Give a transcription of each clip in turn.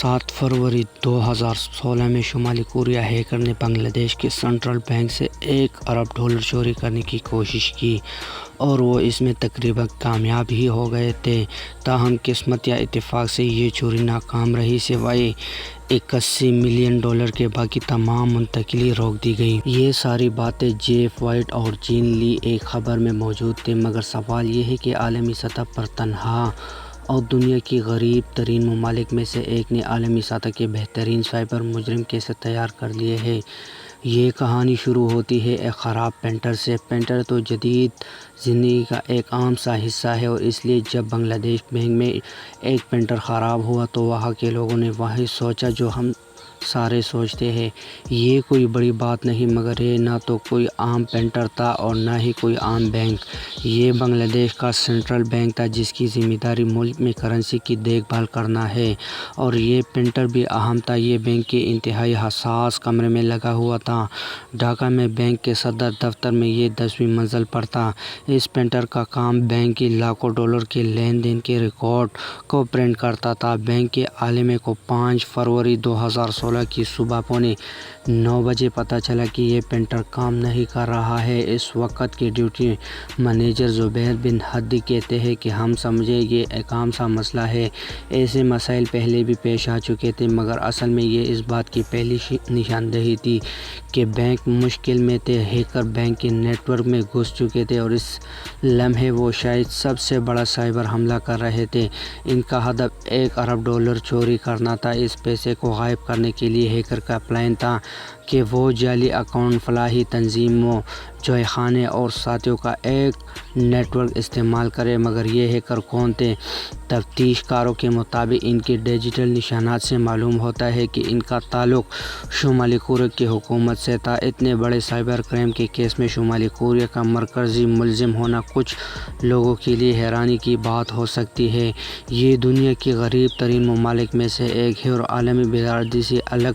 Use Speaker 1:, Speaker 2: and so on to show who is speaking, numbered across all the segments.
Speaker 1: 7 फरवरी 2016 में शुमाली Korea hacker ने बांग्लादेश के सेंट्रल बैंक से $1 अरब चोरी करने की कोशिश की और वो इसमें तकरीबन कामयाब ही हो गए थे। ताहम किस्मत या इत्तेफाक से ये चोरी नाकाम रही, सिवाय $81 मिलियन के बाकी तमाम मुंतकिली रोक दी गई। ये सारी बातें जेफ वाइट और जीन ली एक खबर में मौजूद थे, मगर सवाल ये है कि आलमी सतह पर तनहा और दुनिया की गरीब तरीन ममालिक में से एक ने आलमी सतह के बेहतरीन साइबर मुजरिम कैसे तैयार कर लिए है। ये कहानी शुरू होती है एक ख़राब पेंटर से। पेंटर तो जदीद ज़िंदगी का एक आम सा हिस्सा है और इसलिए जब बांग्लादेश बैंक में एक पेंटर ख़राब हुआ तो वहाँ के लोगों ने वही सोचा जो हम सारे सोचते हैं। ये कोई बड़ी बात नहीं, मगर ये ना तो कोई आम पेंटर था और ना ही कोई आम बैंक। ये बांग्लादेश का सेंट्रल बैंक था जिसकी ज़िम्मेदारी मुल्क में करेंसी की देखभाल करना है, और ये पेंटर भी अहम था। ये बैंक के इंतहाई हसास कमरे में लगा हुआ था। ढाका में बैंक के सदर दफ्तर में ये 10वीं मंजिल पर था। इस पेंटर का काम बैंक की लाखों डॉलर के लेन देन के रिकॉर्ड को प्रिंट करता था। बैंक के आलमे को 5 फरवरी 2016 की सुबह 8:45 बजे पता चला कि ये पेंटर काम नहीं कर रहा है। इस वक्त के ड्यूटी मैनेजर ज़ुबैर बिन हदी कहते हैं कि हम समझे ये एक आम सा मसला है, ऐसे मसाइल पहले भी पेश आ चुके थे, मगर असल में ये इस बात की पहली निशानदेही थी कि बैंक मुश्किल में थे। हैकर बैंक के नेटवर्क में घुस चुके थे और इस लम्हे वो शायद सबसे बड़ा साइबर हमला कर रहे थे। इनका हदफ $1 अरब चोरी करना था। इस पैसे को गायब करने के लिए हैकर का प्लान था कि वो जाली अकाउंट, फलाही तंजीमों, जोयखाने और साथियों का एक नेटवर्क इस्तेमाल करे। मगर ये हैकर कौन थे? तफ्तीशकारों के मुताबिक इनके डिजिटल निशानात से मालूम होता है कि इनका ताल्लुक शुमाली कोरिया की हुकूमत से था। इतने बड़े साइबर क्राइम के केस में शुमाली कोरिया का मरकज़ी मुलजिम होना कुछ लोगों के लिए हैरानी की बात हो सकती है। ये दुनिया के गरीब तरीन ममालिक में से एक है और आलमी बिरादरी से अलग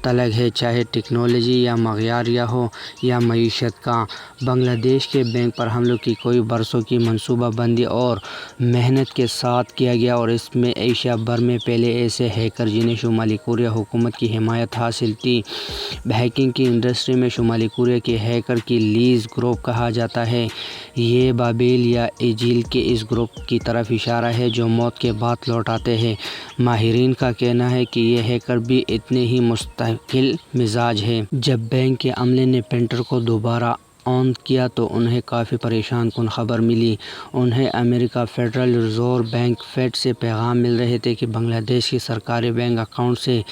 Speaker 1: तलग है, चाहे टेक्नोलॉजी या मग़ियारिया हो या मईशत का। बांग्लादेश के बैंक पर हमलों की कोई बरसों की मनसूबा बंदी और मेहनत के साथ किया गया, और इसमें एशिया भर में पहले ऐसे हैकर जिन्हें शुमाली कोरिया हुकूमत की हिमायत हासिल थी। हैकिंग की इंडस्ट्री में शुमाली कोरिया के हैकर की लीज ग्रुप कहा जाता है। ये बाबेल या एजिल के इस ग्रुप की तरफ इशारा है जो मौत के बाद लौट आते हैं। माहिरीन का कहना है कि ये हैकर भी इतने ही मुस्तकिल मिजाज है। जब बैंक के अमले ने पेंटर को दोबारा ऑन किया तो उन्हें काफ़ी परेशान कुन खबर मिली। उन्हें America federal reserve bank fed से पैगाम मिल रहे थे कि बांग्लादेश की सरकारी बैंक अकाउंट से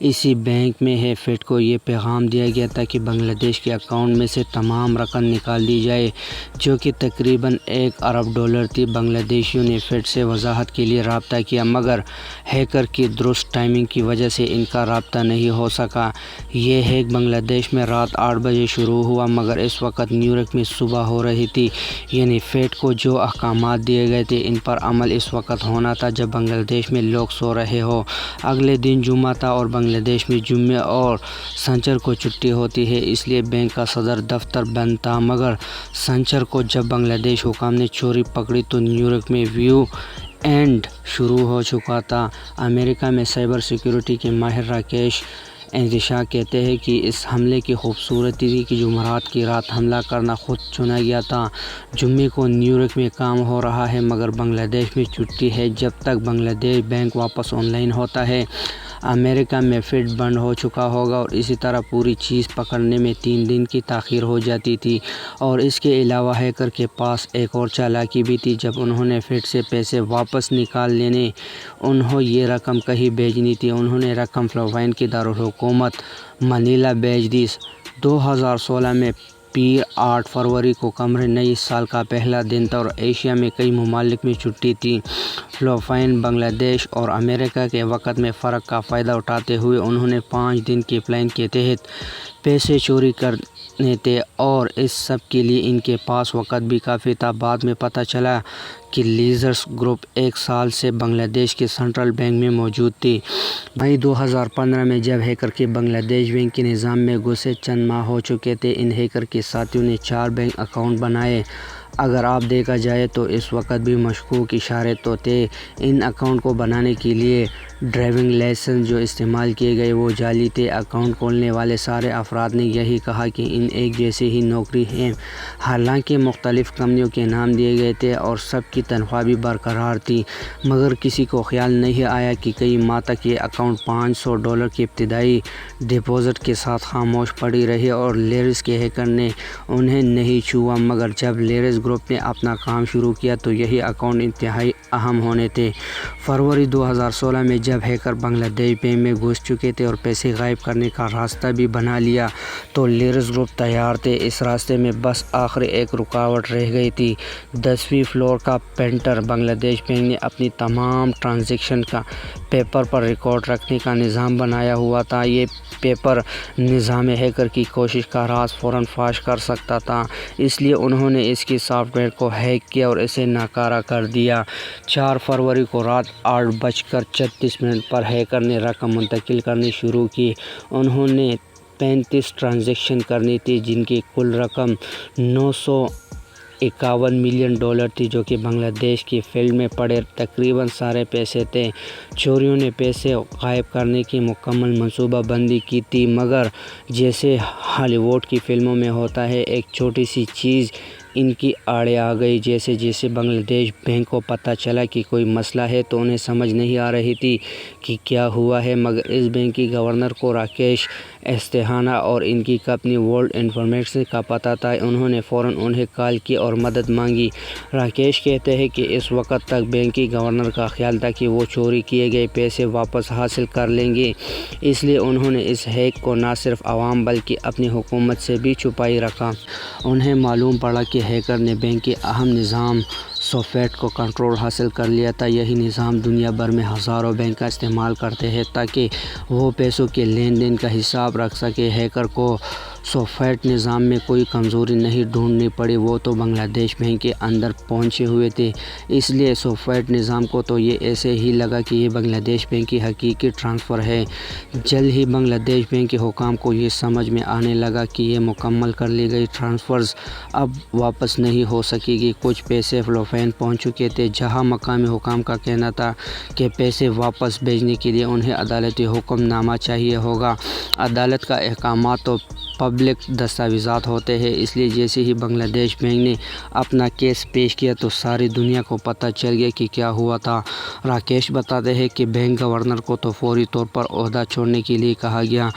Speaker 1: इसी बैंक में है। फेड को ये पैगाम दिया गया था कि बांग्लादेश के अकाउंट में से तमाम रकम निकाल दी जाए, जो कि तकरीबन $1 अरब थी। बांग्लादेशियों ने फेड से वजाहत के लिए रब्ता किया, मगर हैकर की दुरुस्त टाइमिंग की वजह से इनका रब्ता नहीं हो सका। ये हैक बांग्लादेश में रात 8 बजे शुरू हुआ, मगर इस वक्त न्यूयॉर्क में सुबह हो रही थी। यानी फेड को जो अहकामात दिए गए थे इन पर अमल इस वक्त होना था जब बांग्लादेश में लोग सो रहे हो। अगले दिन जुम्मा था और बांग्लादेश में जुम्मे और सनिचर को छुट्टी होती है, इसलिए बैंक का सदर दफ्तर बंद था। मगर सनिचर को जब बांग्लादेश हुकाम ने चोरी पकड़ी तो न्यूयॉर्क में व्यू एंड शुरू हो चुका था। अमेरिका में साइबर सिक्योरिटी के माहिर राकेश इंतशा कहते हैं कि इस हमले की खूबसूरती थी कि जुमेरात की रात हमला करना खुद चुना गया था। जुम्मे को न्यूयॉर्क में काम हो रहा है, मगर बांग्लादेश में छुट्टी है। जब तक बांग्लादेश बैंक वापस ऑनलाइन होता है अमेरिका में फेड बंद हो चुका होगा, और इसी तरह पूरी चीज़ पकड़ने में 3 दिन की ताख़ीर हो जाती थी। और इसके अलावा हैकर के पास एक और चालाकी भी थी। जब उन्होंने फेड से पैसे वापस निकाल लेने उन्होंने ये रकम कहीं भेजनी थी, उन्होंने रकम फ़िलिपाइन की दारुल हुकूमत मनीला भेज दी। 2016 में पीर 8 फरवरी को कमरे नए साल का पहला दिन था और एशिया में कई ममालिक में छुट्टी थी। फ़िलिपाइन, बांग्लादेश और अमेरिका के वक़्त में फ़र्क का फ़ायदा उठाते हुए उन्होंने 5 दिन के प्लान के तहत पैसे चोरी करने थे, और इस सब के लिए इनके पास वक़्त भी काफ़ी था। बाद में पता चला कि लीजर्स ग्रुप 1 साल से बांग्लादेश के सेंट्रल बैंक में मौजूद थी। मई 2015 में जब हैकर के बांग्लादेश बैंक के निज़ाम में घुसे चंद माह हो चुके थे। इन हैकर के साथियों ने 4 बैंक अकाउंट बनाए। अगर आप देखा जाए तो इस वक्त भी मशकूक इशारे तो थे। इन अकाउंट को बनाने के लिए ڈرائیونگ لائسنس جو استعمال کیے گئے وہ جعلی تھے۔ اکاؤنٹ کھولنے والے سارے افراد نے یہی کہا کہ ان ایک جیسے ہی نوکری ہیں، حالانکہ مختلف کمپنیوں کے نام دیے گئے تھے اور سب کی تنخواہ بھی برقرار تھی، مگر کسی کو خیال نہیں آیا کہ کئی ماہ تک یہ اکاؤنٹ $500 کے ابتدائی ڈپازٹ کے ساتھ خاموش پڑی رہی اور لیرس کے ہیکر نے انہیں نہیں چھوا۔ مگر جب لیرس گروپ نے اپنا کام شروع کیا تو یہی اکاؤنٹ انتہائی اہم ہونے تھے۔ فروری 2016 میں جب ہیکر بنگلہ دیش بینک میں گھس چکے تھے اور پیسے غائب کرنے کا راستہ بھی بنا لیا تو لیرس گروپ تیار تھے۔ اس راستے میں بس آخری ایک رکاوٹ رہ گئی تھی۔ 10ویں فلور کا پینٹر بنگلہ دیش بینک نے اپنی تمام ٹرانزیکشن کا پیپر پر ریکارڈ رکھنے کا نظام بنایا ہوا تھا۔ یہ پیپر نظام ہیکر کی کوشش کا راز فوراً فاش کر سکتا تھا، اس لیے انہوں نے اس کی سافٹ ویئر کو ہیک کیا اور اسے ناکارہ کر دیا۔ 4 فروری کو رات 8:36 پر ہیکر نے رقم منتقل کرنی شروع کی۔ انہوں نے 35 ٹرانزیکشن کرنی تھی جن کی کل رقم $951 ملین تھی، جو کہ بنگلہ دیش کی فیلڈ میں پڑے تقریباً سارے پیسے تھے۔ چوریوں نے پیسے غائب کرنے کی مکمل منصوبہ بندی کی تھی، مگر جیسے ہالی ووڈ کی فلموں میں ہوتا ہے، ایک چھوٹی سی چیز ان کی آڑے آ گئی۔ جیسے جیسے بنگلہ دیش بینک کو پتہ چلا کہ کوئی مسئلہ ہے تو انہیں سمجھ نہیں آ رہی تھی کہ کیا ہوا ہے، مگر اس بینک کی گورنر کو راکیش استھانہ اور ان کی کمپنی ورلڈ انفارمیٹکس کا پتہ تھا۔ انہوں نے فوراً انہیں کال کی اور مدد مانگی۔ راکیش کہتے ہیں کہ اس وقت تک بینک کی گورنر کا خیال تھا کہ وہ چوری کیے گئے پیسے واپس حاصل کر لیں گے، اس لیے انہوں نے اس ہیک کو نہ صرف عوام بلکہ اپنی حکومت سے بھی چھپائی رکھا۔ انہیں معلوم پڑا کہ ہیکر نے بینک کے اہم نظام سوفٹ کو کنٹرول حاصل کر لیا تھا۔ یہی نظام دنیا بھر میں ہزاروں بینک استعمال کرتے ہیں تاکہ وہ پیسوں کے لین دین کا حساب رکھ سکے۔ ہیکر کو سوفٹ نظام میں کوئی کمزوری نہیں ڈھونڈنی پڑی، وہ تو بنگلہ دیش بینک کے اندر پہنچے ہوئے تھے، اس لیے سوفٹ نظام کو تو یہ ایسے ہی لگا کہ یہ بنگلہ دیش بینک کی حقیقی ٹرانسفر ہے۔ جلد ہی بنگلہ دیش بینک کے حکام کو یہ سمجھ میں آنے لگا کہ یہ مکمل کر لی گئی ٹرانسفرز اب واپس نہیں ہو سکے گی۔ کچھ پیسے فلپائن پہنچ چکے تھے، جہاں مقامی حکام کا کہنا تھا کہ پیسے واپس بھیجنے کے لیے انہیں عدالتی حکم نامہ چاہیے ہوگا۔ عدالت کا احکامات تو پبلک دستاویزات ہوتے ہیں، اس لیے جیسے ہی بنگلہ دیش بینک نے اپنا کیس پیش کیا تو ساری دنیا کو پتہ چل گیا کہ کیا ہوا تھا۔ راکیش بتاتے ہیں کہ بینک گورنر کو تو فوری طور پر عہدہ چھوڑنے کے لیے کہا گیا۔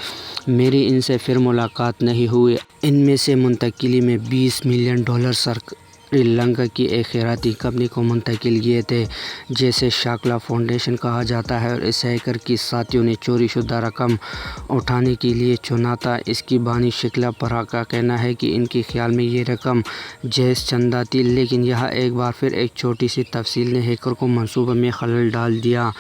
Speaker 1: میری ان سے پھر ملاقات نہیں ہوئی۔ ان میں سے منتقلی میں $20 ملین سری لنکا کی ایک خیراتی کمپنی کو منتقل کیے تھے جسے شاکلا فاؤنڈیشن کہا جاتا ہے، اور اس ہیکر کی ساتھیوں نے چوری شدہ رقم اٹھانے کے لیے چنا تھا۔ اس کی بانی شکلا پرا کا کہنا ہے کہ ان کے خیال میں یہ رقم جائز چندہ تھی، لیکن یہاں ایک بار پھر ایک چھوٹی سی تفصیل نے ہیکر کو منصوبے میں خلل ڈال دیا۔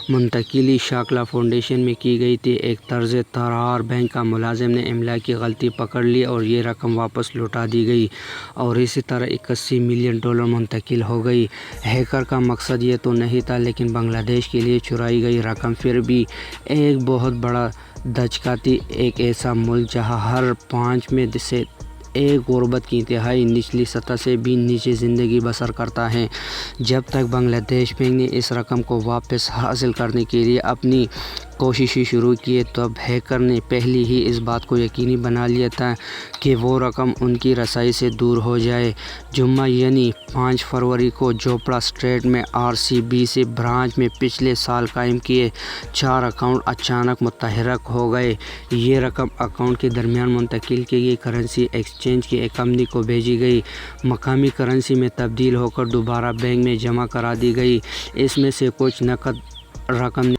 Speaker 1: منتقلی شاکلا فاؤنڈیشن میں کی گئی تھی۔ ایک طرز طرار بینک کا ملازم نے املا کی غلطی پکڑ لی اور یہ رقم واپس لوٹا دی گئی اور اسی طرح $81 ملین منتقل ہو گئی۔ ہیکر کا مقصد یہ تو نہیں تھا، لیکن بنگلہ دیش کے لیے چرائی گئی رقم پھر بھی ایک بہت بڑا دھچکا تھی۔ ایک ایسا ملک جہاں ہر 5 میں سے ایک غربت کی انتہائی نچلی سطح سے بھی نیچے زندگی بسر کرتا ہے۔ جب تک بنگلہ دیش بینک نے اس رقم کو واپس حاصل کرنے کے لیے اپنی کوششیں شروع کی، تب ہیکر نے پہلے ہی اس بات کو یقینی بنا لیا تھا کہ وہ رقم ان کی رسائی سے دور ہو جائے۔ جمعہ یعنی 5 فروری کو جوپڑا اسٹریٹ میں RCBC برانچ میں پچھلے سال قائم کیے 4 اکاؤنٹ اچانک متحرک ہو گئے۔ یہ رقم اکاؤنٹ کے درمیان منتقل کی گئی کرنسی ایکسچینج کی ایک کمپنی کو بھیجی گئی، مقامی کرنسی میں تبدیل ہو کر دوبارہ بینک میں جمع کرا دی گئی۔ اس میں سے کچھ نقد رقم